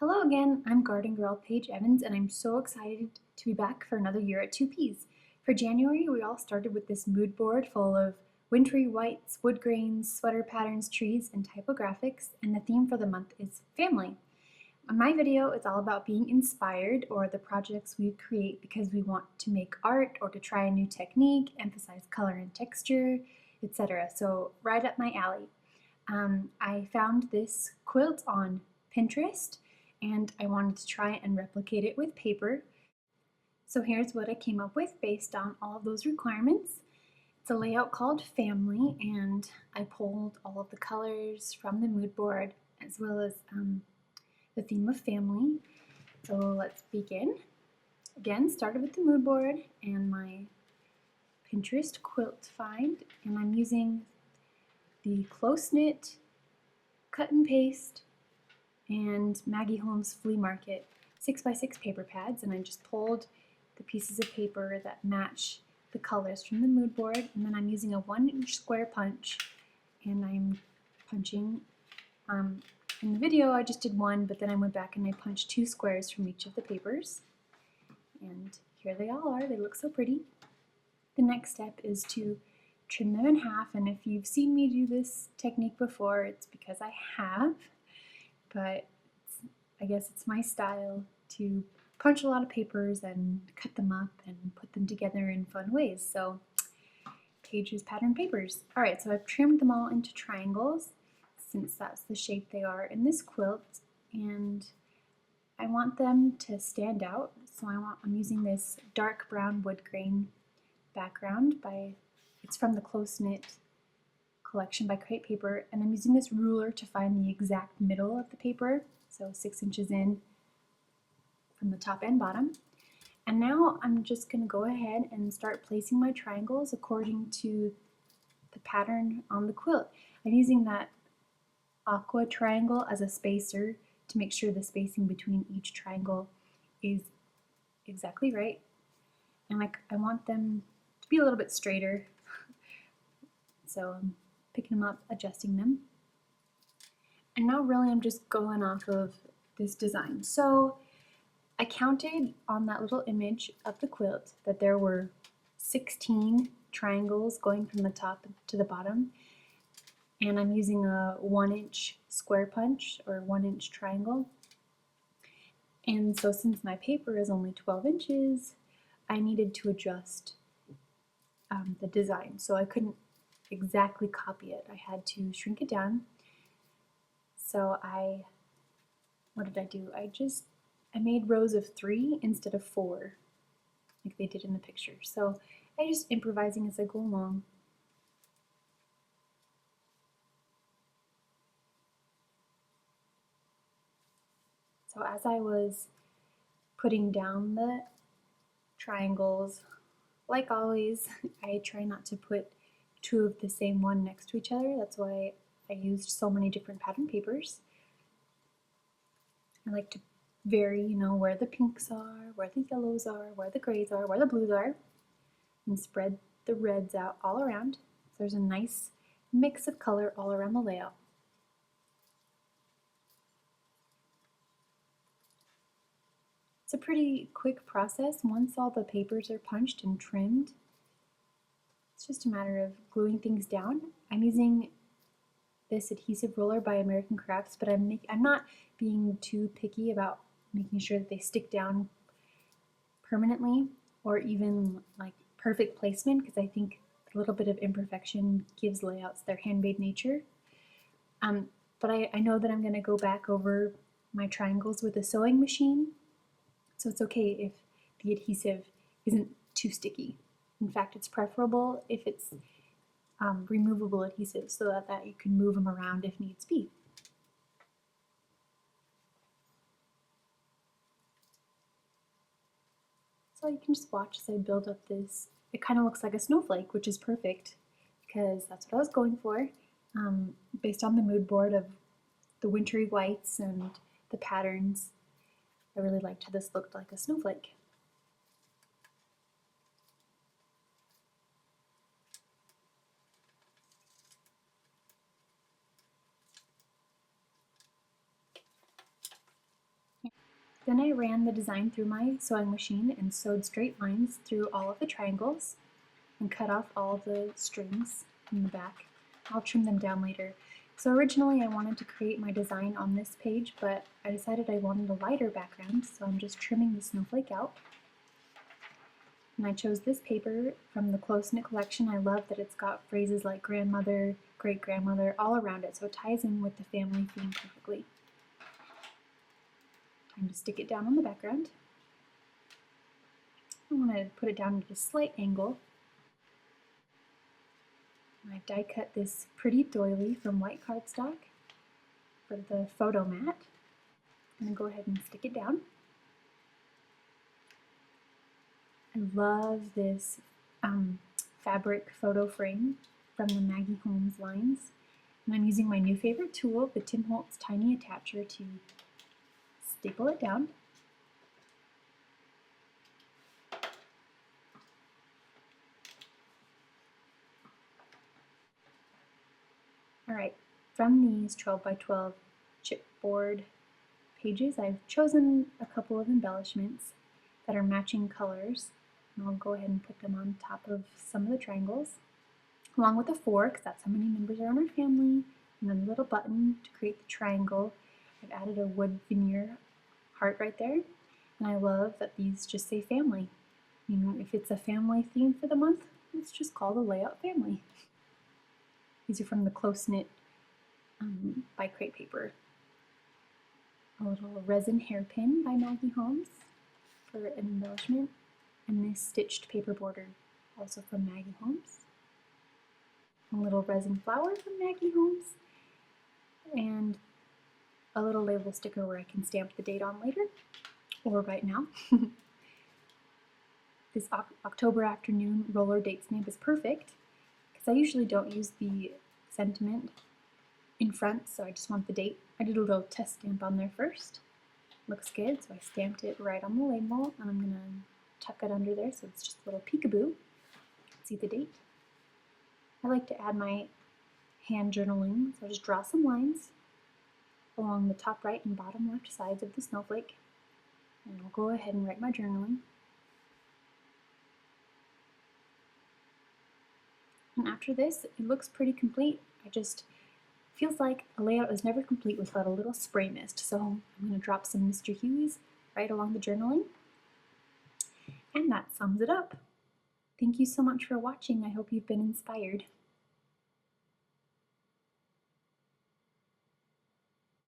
Hello again, I'm garden girl Paige Evans, and I'm so excited to be back for another year at 2Ps. For January, we all started with this mood board full of wintry whites, wood grains, sweater patterns, trees, and typographics, and the theme for the month is family. My video is all about being inspired or the projects we create because we want to make art or to try a new technique, emphasize color and texture, etc. So right up my alley. I found this quilt on Pinterest and I wanted to try and replicate it with paper. So here's what I came up with based on all of those requirements. It's a layout called Family, and I pulled all of the colors from the mood board as well as the theme of family. So let's begin. Again, started with the mood board and my Pinterest quilt find, and I'm using the close knit cut and paste and Maggie Holmes Flea Market 6x6 paper pads, and I just pulled the pieces of paper that match the colors from the mood board, and then I'm using a 1-inch square punch, and I'm punching. In the video I just did one, but then I went back and I punched 2 squares from each of the papers, and here they all are. They look so pretty. The next step is to trim them in half, and if you've seen me do this technique before, it's because I have. But I guess it's my style to punch a lot of papers and cut them up and put them together in fun ways. So Paige's pattern papers. Alright, so I've trimmed them all into triangles since that's the shape they are in this quilt, and I want them to stand out. So I'm using this dark brown wood grain background it's from the Close Knit collection by Crate Paper, and I'm using this ruler to find the exact middle of the paper, so 6 inches in from the top and bottom. And now I'm just going to go ahead and start placing my triangles according to the pattern on the quilt. I'm using that aqua triangle as a spacer to make sure the spacing between each triangle is exactly right. And I want them to be a little bit straighter, so I'm picking them up, adjusting them. And now really I'm just going off of this design. So I counted on that little image of the quilt that there were 16 triangles going from the top to the bottom, and I'm using a 1-inch square punch or 1-inch triangle. And so since my paper is only 12 inches, I needed to adjust the design. So I couldn't exactly copy it. I had to shrink it down. So what did I do? I made rows of 3 instead of 4, like they did in the picture. So I just improvising as I go along. So as I was putting down the triangles, like always, I try not to put 2 of the same one next to each other. That's why I used so many different pattern papers. I like to vary, where the pinks are, where the yellows are, where the grays are, where the blues are, and spread the reds out all around. So there's a nice mix of color all around the layout. It's a pretty quick process once all the papers are punched and trimmed. It's just a matter of gluing things down. I'm using this adhesive roller by American Crafts, but I'm not being too picky about making sure that they stick down permanently or even like perfect placement, because I think a little bit of imperfection gives layouts their handmade nature. But I know that I'm going to go back over my triangles with a sewing machine, so it's okay if the adhesive isn't too sticky. In fact, it's preferable if it's removable adhesive so that you can move them around if needs be. So you can just watch as I build up this. It kind of looks like a snowflake, which is perfect because that's what I was going for. Based on the mood board of the wintry whites and the patterns, I really liked how this looked like a snowflake. Then I ran the design through my sewing machine and sewed straight lines through all of the triangles and cut off all of the strings in the back. I'll trim them down later. So originally I wanted to create my design on this page, but I decided I wanted a lighter background, so I'm just trimming the snowflake out. And I chose this paper from the Close Knit collection. I love that it's got phrases like grandmother, great-grandmother all around it, so it ties in with the family theme perfectly. Time to stick it down on the background. I want to put it down at a slight angle. I die cut this pretty doily from white cardstock for the photo mat. I'm going to go ahead and stick it down. I love this fabric photo frame from the Maggie Holmes lines. And I'm using my new favorite tool, the Tim Holtz Tiny Attacher, to staple it down. Alright, from these 12 by 12 chipboard pages, I've chosen a couple of embellishments that are matching colors. And I'll go ahead and put them on top of some of the triangles, along with a 4, because that's how many members are in our family, and then a little button to create the triangle. I've added a wood veneer heart right there, and I love that these just say family. You know, if it's a family theme for the month, let's just call the layout family. These are from the Close Knit by Crepe Paper. A little resin hairpin by Maggie Holmes for an embellishment, and this stitched paper border, also from Maggie Holmes. A little resin flower from Maggie Holmes, and a little label sticker where I can stamp the date on later, or right now. This October afternoon roller date stamp is perfect, because I usually don't use the sentiment in front, so I just want the date. I did a little test stamp on there first. Looks good, so I stamped it right on the label, and I'm going to tuck it under there so it's just a little peekaboo. See the date. I like to add my hand journaling, so I just draw some lines along the top right and bottom left sides of the snowflake, and I'll go ahead and write my journaling. And after this, it looks pretty complete. Feels like a layout is never complete without a little spray mist, so I'm going to drop some Mr. Hughie's right along the journaling. And that sums it up. Thank you so much for watching. I hope you've been inspired.